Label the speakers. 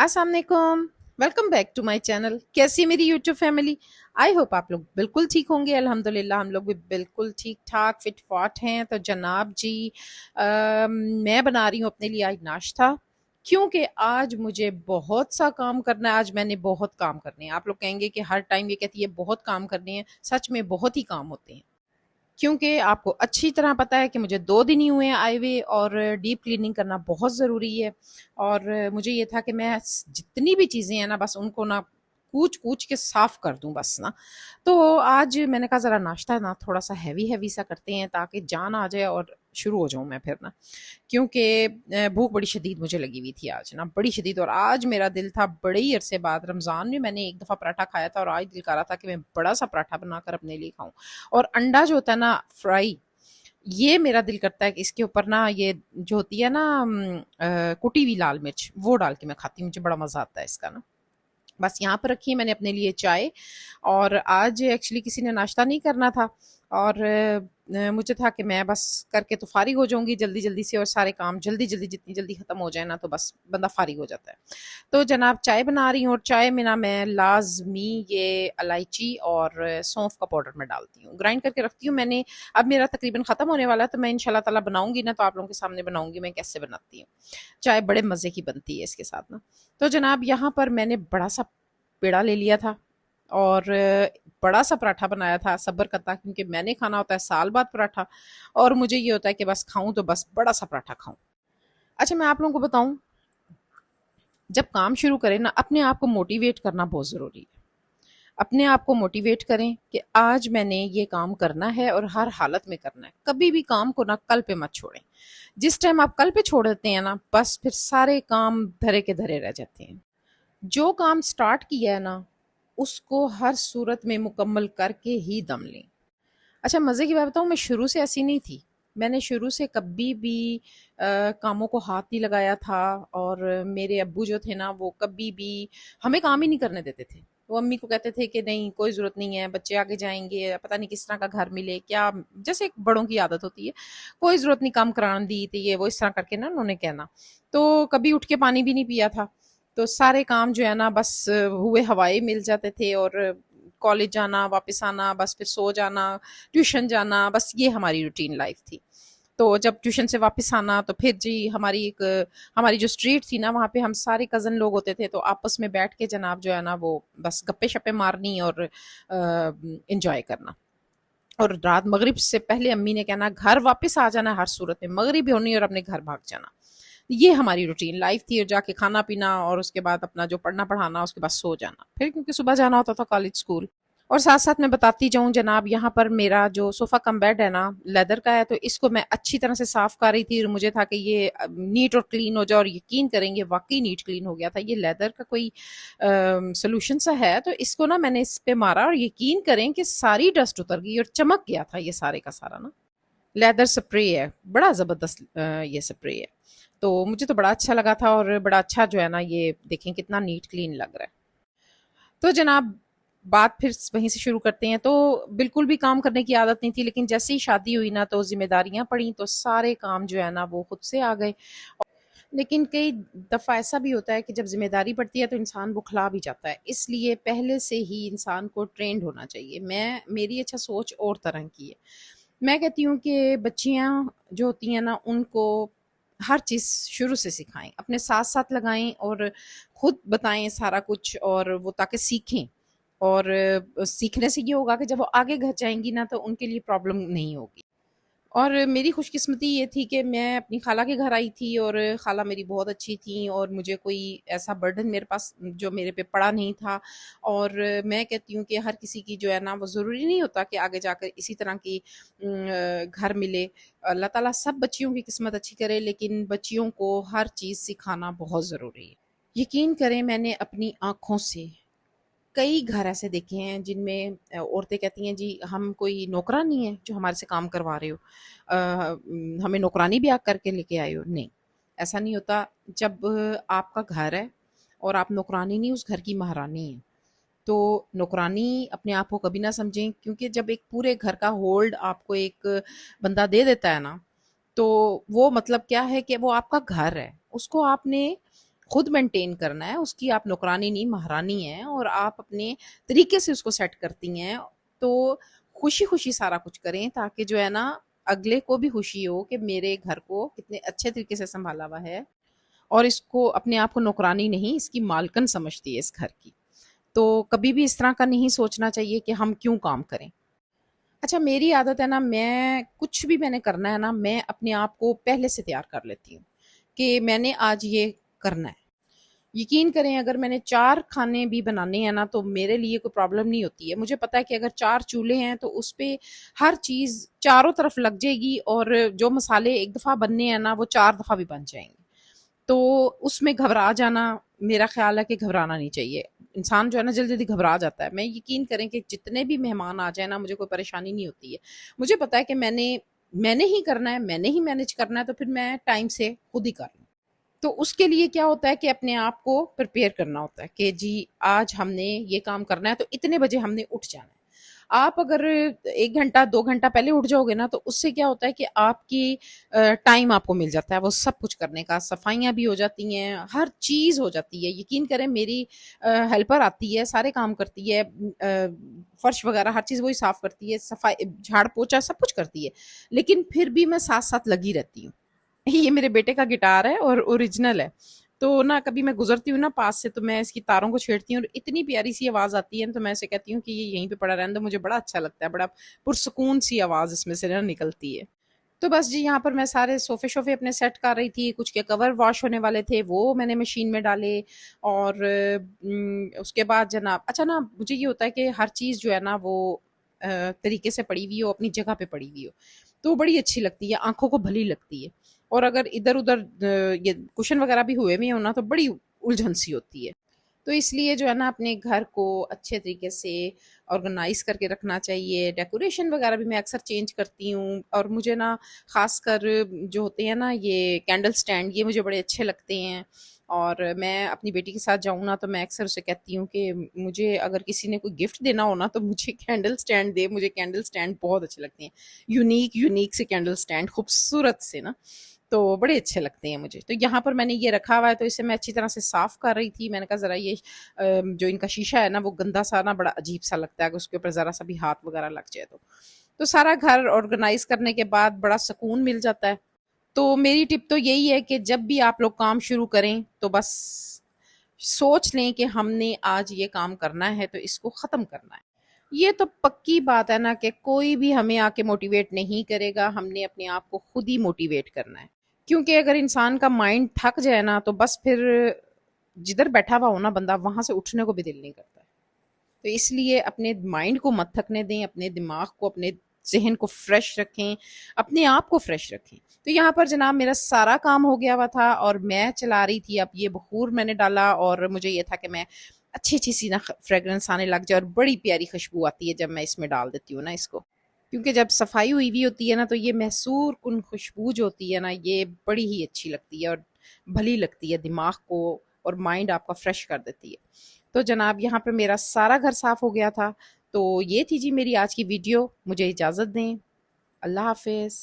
Speaker 1: अस्सलाम वालेकुम। Welcome back to my channel. कैसी है मेरी यूट्यूब फैमिली? आई होप आप लोग बिल्कुल ठीक होंगे। अल्हम्दुलिल्लाह हम लोग भी बिल्कुल ठीक ठाक फिट फाट हैं। तो जनाब जी, मैं बना रही हूँ अपने लिए आज नाश्ता, क्योंकि आज मुझे बहुत सा काम करना है। आज मैंने बहुत काम करने हैं। आप लोग कहेंगे कि हर टाइम ये कहती है बहुत काम करने हैं, सच में बहुत ही काम होते हैं। क्योंकि आपको अच्छी तरह पता है कि मुझे 2 दिन ही हुए हैं आए हुए, और डीप क्लीनिंग करना बहुत ज़रूरी है। और मुझे ये था कि मैं जितनी भी चीज़ें हैं ना, बस उनको ना कूच कूच के साफ़ कर दूं बस ना। तो आज मैंने कहा ज़रा नाश्ता ना थोड़ा सा हैवी हैवी सा करते हैं, ताकि जान आ जाए और शुरू हो जाऊं मैं फिर ना। क्योंकि भूख बड़ी शदीद मुझे लगी हुई थी आज ना, बड़ी शदीद। और आज मेरा दिल था, बड़े ही अरसे बाद रमज़ान में मैंने एक दफ़ा पराठा खाया था, और आज दिल कर रहा था कि मैं बड़ा सा पराठा बनाकर अपने लिए खाऊं। और अंडा जो होता है ना फ्राई, ये मेरा दिल करता है कि इसके ऊपर ना ये जो होती है ना कुटी हुई लाल मिर्च, वो डाल के मैं खाती हूँ। मुझे बड़ा मज़ा आता है इसका ना। बस यहाँ पर रखी है मैंने अपने लिए चाय। और आज एक्चुअली किसी ने नाश्ता नहीं करना था, और मुझे था कि मैं बस करके तो फारिग हो जाऊंगी जल्दी जल्दी से, और सारे काम जल्दी जल्दी जितनी जल्दी ख़त्म हो जाए ना, तो बस बंदा फारिग हो जाता है। तो जनाब चाय बना रही हूँ, और चाय में ना मैं लाजमी ये इलायची और सौंफ का पाउडर मैं डालती हूँ, ग्राइंड करके रखती हूँ मैंने। अब मेरा तकरीबन ख़त्म होने वाला है, तो मैं इंशाल्लाह ताला बनाऊंगी ना, तो आप लोगों के सामने बनाऊंगी मैं कैसे बनाती हूँ। चाय बड़े मज़े की बनती है इसके साथ ना। तो जनाब यहाँ पर मैंने बड़ा सा पेड़ा ले लिया था, और बड़ा सा पराठा बनाया था सब्र का था, क्योंकि मैंने खाना होता है साल बाद पराठा, और मुझे ये होता है कि बस खाऊं तो बस बड़ा सा पराठा खाऊं। अच्छा, मैं आप लोगों को बताऊं, जब काम शुरू करें ना, अपने आप को मोटिवेट करना बहुत ज़रूरी है। अपने आप को मोटिवेट करें कि आज मैंने ये काम करना है, और हर हालत में करना है। कभी भी काम को ना कल पे मत छोड़ें। जिस टाइम आप कल पे छोड़ देते हैं ना, बस फिर सारे काम धरे के धरे रह जाते हैं। जो काम स्टार्ट किया है ना, उसको हर सूरत में मुकम्मल करके ही दम लें। अच्छा, मज़े की बात बताऊँ, मैं शुरू से ऐसी नहीं थी। मैंने शुरू से कभी भी कामों को हाथ नहीं लगाया था, और मेरे अब्बू जो थे ना, वो कभी भी हमें काम ही नहीं करने देते थे। वो अम्मी को कहते थे कि नहीं, कोई ज़रूरत नहीं है, बच्चे आगे जाएँगे, पता नहीं किस तरह का घर मिले, क्या जैसे एक बड़ों की आदत होती है, कोई ज़रूरत नहीं काम कराने दी थी, ये वो इस तरह करके ना उन्होंने कहना। तो कभी उठ के पानी भी नहीं पिया था। तो सारे काम जो है ना, बस हुए हवाए मिल जाते थे, और कॉलेज जाना, वापस आना, बस फिर सो जाना, ट्यूशन जाना, बस ये हमारी रूटीन लाइफ थी। तो जब ट्यूशन से वापस आना, तो फिर जी हमारी जो स्ट्रीट थी ना, वहाँ पे हम सारे कज़न लोग होते थे, तो आपस में बैठ के जनाब जो है ना, वो बस गप्पे शप्पे मारनी और इंजॉय करना। और रात मगरिब से पहले अम्मी ने कहना घर वापस आ जाना, हर सूरत में मगरिब होनी और अपने घर भाग जाना। ये हमारी रूटीन लाइफ थी, और जाके खाना पीना, और उसके बाद अपना जो पढ़ना पढ़ाना, उसके बाद सो जाना, फिर क्योंकि सुबह जाना होता था कॉलेज स्कूल। और साथ साथ मैं बताती जाऊं जनाब, यहाँ पर मेरा जो सोफ़ा कम बेड है ना, लेदर का है, तो इसको मैं अच्छी तरह से साफ़ कर रही थी, और मुझे था कि ये नीट और क्लीन हो जाए, और यकीन करेंगे वाकई नीट क्लीन हो गया था। ये लेदर का कोई सोल्यूशन सा है, तो इसको ना मैंने इस पे मारा, और यकीन करें कि सारी डस्ट उतर गई, और चमक गया था ये सारे का सारा ना। लेदर स्प्रे है, बड़ा ज़बरदस्त ये स्प्रे है। तो मुझे तो बड़ा अच्छा लगा था, और बड़ा अच्छा जो है ना, ये देखें कितना नीट क्लीन लग रहा है। तो जनाब, बात फिर वहीं से शुरू करते हैं। तो बिल्कुल भी काम करने की आदत नहीं थी, लेकिन जैसे ही शादी हुई ना, तो ज़िम्मेदारियाँ पड़ी, तो सारे काम जो है ना, वो खुद से आ गए। लेकिन कई दफ़ा ऐसा भी होता है कि जब ज़िम्मेदारी पड़ती है, तो इंसान बुखला भी जाता है। इसलिए पहले से ही इंसान को ट्रेंड होना चाहिए। मेरी अच्छा सोच और तरह की है। मैं कहती हूँ कि बच्चियाँ जो होती हैं ना, उनको हर चीज़ शुरू से सिखाएँ, अपने साथ-साथ लगाएँ, और खुद बताएँ सारा कुछ, और वो ताकि सीखें। और सीखने से ये होगा कि जब वो आगे घर जाएँगी ना, तो उनके लिए प्रॉब्लम नहीं होगी। और मेरी खुशकिस्मती ये थी कि मैं अपनी खाला के घर आई थी, और खाला मेरी बहुत अच्छी थी, और मुझे कोई ऐसा बर्डन मेरे पास जो मेरे पे पड़ा नहीं था। और मैं कहती हूँ कि हर किसी की जो है ना, वो ज़रूरी नहीं होता कि आगे जाकर इसी तरह की घर मिले। अल्लाह ताला सब बच्चियों की किस्मत अच्छी करे, लेकिन बच्चियों को हर चीज़ सिखाना बहुत ज़रूरी है। यकीन करें, मैंने अपनी आँखों से कई घर ऐसे देखे हैं जिनमें औरतें कहती हैं जी, हम कोई नौकरानी है जो हमारे से काम करवा रहे हो, हमें नौकरानी भी आप करके लेके आए हो। नहीं, ऐसा नहीं होता। जब आपका घर है, और आप नौकरानी नहीं, उस घर की महारानी है, तो नौकरानी अपने आप को कभी ना समझें। क्योंकि जब एक पूरे घर का होल्ड आपको एक बंदा दे देता है ना, तो वो मतलब क्या है कि वो आपका घर है, उसको आपने خود مینٹین کرنا ہے، اس کی آپ نوکرانی نہیں مہرانی ہیں، اور آپ اپنے طریقے سے اس کو سیٹ کرتی ہیں، تو خوشی خوشی سارا کچھ کریں، تاکہ جو ہے نا اگلے کو بھی خوشی ہو کہ میرے گھر کو کتنے اچھے طریقے سے سنبھالا ہوا ہے، اور اس کو اپنے آپ کو نوکرانی نہیں، اس کی مالکن سمجھتی ہے اس گھر کی۔ تو کبھی بھی اس طرح کا نہیں سوچنا چاہیے کہ ہم کیوں کام کریں۔ اچھا میری عادت ہے نا، میں کچھ بھی میں نے کرنا ہے نا، میں اپنے آپ کو پہلے سے تیار کر لیتی ہوں کہ میں نے آج یہ کرنا ہے۔ یقین کریں اگر میں نے 4 کھانے بھی بنانے ہیں نا، تو میرے لیے کوئی پرابلم نہیں ہوتی ہے۔ مجھے پتا ہے کہ اگر 4 چولہے ہیں تو اس پہ ہر چیز چاروں طرف لگ جائے گی، اور جو مسالے ایک دفعہ بننے ہیں نا وہ 4 دفعہ بھی بن جائیں گے۔ تو اس میں گھبرا جانا، میرا خیال ہے کہ گھبرانا نہیں چاہیے۔ انسان جو ہے نا جلدی جلدی گھبرا جاتا ہے۔ میں یقین کریں کہ جتنے بھی مہمان آ جائیں نا، مجھے کوئی پریشانی نہیں ہوتی ہے۔ مجھے پتا ہے کہ میں نے ہی کرنا ہے، میں نے ہی مینج کرنا ہے، تو پھر میں ٹائم سے خود ہی کر لوں۔ تو اس کے لیے کیا ہوتا ہے کہ اپنے آپ کو پریپیئر کرنا ہوتا ہے کہ جی آج ہم نے یہ کام کرنا ہے، تو اتنے بجے ہم نے اٹھ جانا ہے۔ آپ اگر 1 گھنٹہ 2 گھنٹہ پہلے اٹھ جاؤ گے نا، تو اس سے کیا ہوتا ہے کہ آپ کی ٹائم آپ کو مل جاتا ہے وہ سب کچھ کرنے کا، صفائیاں بھی ہو جاتی ہیں، ہر چیز ہو جاتی ہے۔ یقین کریں میری ہیلپر آتی ہے، سارے کام کرتی ہے، فرش وغیرہ ہر چیز وہی صاف کرتی ہے، صفائی جھاڑ پوچھا سب کچھ کرتی ہے، لیکن پھر بھی میں ساتھ ساتھ لگی رہتی ہوں۔ یہ میرے بیٹے کا گٹار ہے اور اوریجنل ہے، تو نا کبھی میں گزرتی ہوں نا پاس سے، تو میں اس کی تاروں کو چھیڑتی ہوں، اور اتنی پیاری سی آواز آتی ہے، تو میں اسے کہتی ہوں کہ یہ یہیں پہ پڑا رہنے دو، مجھے بڑا اچھا لگتا ہے، بڑا پرسکون سی آواز اس میں سے نا نکلتی ہے۔ تو بس جی یہاں پر میں سارے صوفے شوفے اپنے سیٹ کر رہی تھی، کچھ کے کور واش ہونے والے تھے وہ میں نے مشین میں ڈالے، اور اس کے بعد جناب اچھا نا مجھے یہ ہوتا ہے کہ ہر چیز جو ہے نا وہ طریقے سے پڑی ہوئی ہو، اپنی جگہ پہ پڑی ہوئی ہو، تو بڑی اچھی لگتی ہے، آنکھوں کو بھلی لگتی ہے۔ اور اگر ادھر ادھر یہ کشن وغیرہ بھی ہوئے ہوئے ہونا، تو بڑی الجھن سی ہوتی ہے۔ تو اس لیے جو ہے نا اپنے گھر کو اچھے طریقے سے آرگنائز کر کے رکھنا چاہیے۔ ڈیکوریشن وغیرہ بھی میں اکثر چینج کرتی ہوں، اور مجھے نا خاص کر جو ہوتے ہیں نا یہ کینڈل سٹینڈ، یہ مجھے بڑے اچھے لگتے ہیں۔ اور میں اپنی بیٹی کے ساتھ جاؤں نا، تو میں اکثر اسے کہتی ہوں کہ مجھے اگر کسی نے کوئی گفٹ دینا ہو نا، تو مجھے کینڈل سٹینڈ دے، مجھے کینڈل سٹینڈ بہت اچھے لگتے ہیں، یونیک سے کینڈل سٹینڈ، خوبصورت سے نا، تو بڑے اچھے لگتے ہیں مجھے۔ تو یہاں پر میں نے یہ رکھا ہوا ہے، تو اسے میں اچھی طرح سے صاف کر رہی تھی۔ میں نے کہا ذرا یہ جو ان کا شیشہ ہے نا وہ گندا سا نا، بڑا عجیب سا لگتا ہے اگر اس کے اوپر ذرا سا بھی ہاتھ وغیرہ لگ جائے تو سارا گھر آرگنائز کرنے کے بعد بڑا سکون مل جاتا ہے۔ تو میری ٹپ تو یہی ہے کہ جب بھی آپ لوگ کام شروع کریں تو بس سوچ لیں کہ ہم نے آج یہ کام کرنا ہے تو اس کو ختم کرنا ہے۔ یہ تو پکی بات ہے نا کہ کوئی بھی ہمیں آ کے موٹیویٹ نہیں کرے گا، ہم نے اپنے آپ کو خود ہی موٹیویٹ کرنا ہے۔ کیونکہ اگر انسان کا مائنڈ تھک جائے نا، تو بس پھر جدھر بیٹھا ہوا ہونا بندہ وہاں سے اٹھنے کو بھی دل نہیں کرتا ہے۔ تو اس لیے اپنے مائنڈ کو مت تھکنے دیں، اپنے دماغ کو، اپنے ذہن کو فریش رکھیں، اپنے آپ کو فریش رکھیں۔ تو یہاں پر جناب میرا سارا کام ہو گیا ہوا تھا، اور میں چلا رہی تھی، اب یہ بخور میں نے ڈالا، اور مجھے یہ تھا کہ میں اچھی سی نا فریگرنس آنے لگ جائے، اور بڑی پیاری خوشبو آتی ہے جب میں اس میں ڈال دیتی ہوں نا اس کو، کیونکہ جب صفائی ہوئی ہوئی ہوتی ہے نا، تو یہ محصور کن خوشبو جو ہوتی ہے نا، یہ بڑی ہی اچھی لگتی ہے اور بھلی لگتی ہے دماغ کو، اور مائنڈ آپ کا فریش کر دیتی ہے۔ تو جناب یہاں پہ میرا سارا گھر صاف ہو گیا تھا۔ تو یہ تھی جی میری آج کی ویڈیو، مجھے اجازت دیں، اللہ حافظ۔